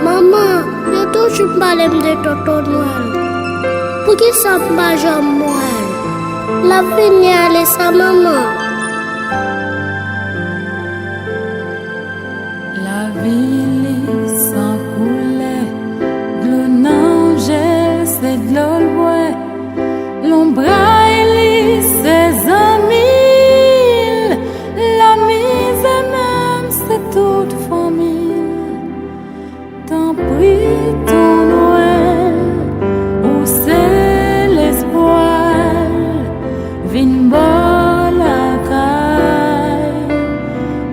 Maman, je toujours parlé de tonton Nwel. Pour qui ça pas Jean Nwel? La vie n'est allée sa maman. La ville sans couler, de l'eau n'angèle, c'est de l'eau l'oué. L'ombraille, ses amis, la mise même, c'est toute famille. T'en prie ton Noël, où c'est l'espoir, vine bol la caille,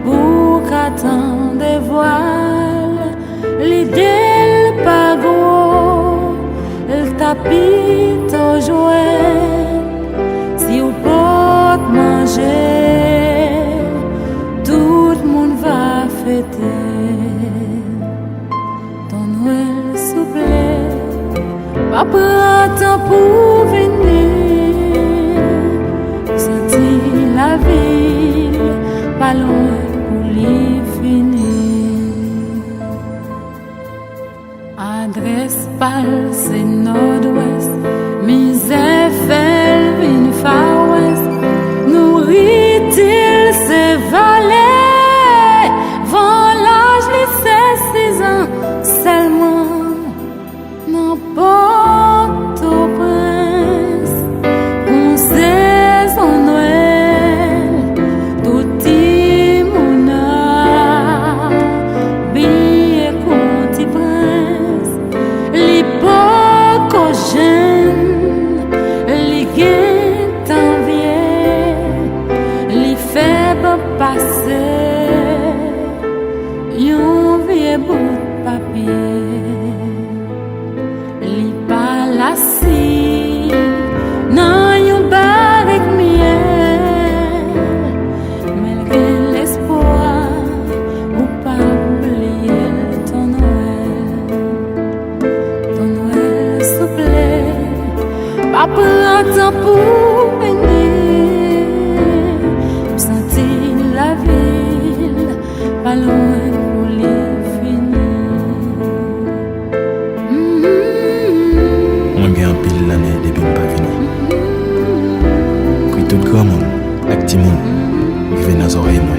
pour qu'attend des voiles, l'idée le pas gros, le tapis au jouet, si vous pouvez manger, tout le monde va fêter. Ton Noël souple, pas prendre temps pour venir, sentir la ville, pas loin pour l'y finir. Adresse pâle, c'est nord-ouest, misère fait une far west, nourrit-il ses valets, vent l'âge les 16 ans, seulement n'importe au prince, on sait son Noël, tout y mouna, billet contre prince, l'époque au jeune, les gains t'envier, les faibles passer, yon vieux bout de papier, les palassis, non yon barrique miel, malgré l'espoir, ou pas oublier ton Noël souple, pas prendre temps pour venir, sentir la ville, pas loin pour les finir. Moi bien un pile l'année depuis ne pas venir. Puis tout grand monde, avec petit monde, qui vient dans les oreilles moi.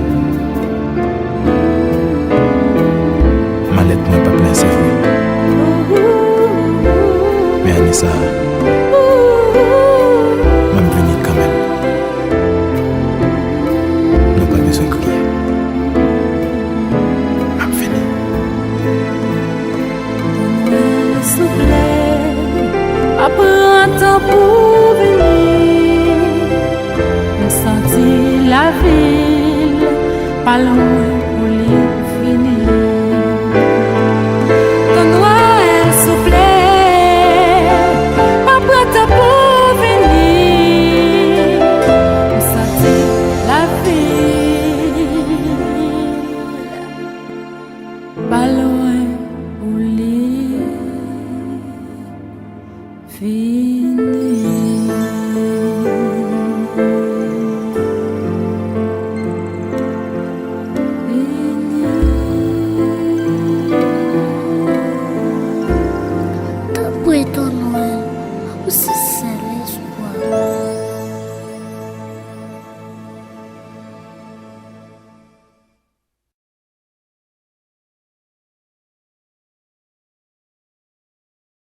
Ma lettre moi pas plein c'est vrai. Mais Anissa, même venir quand même. N'a pas besoin de crier. Même venir. Souple, pas prendre temps pour venir, me sentir la ville, pas loin pour les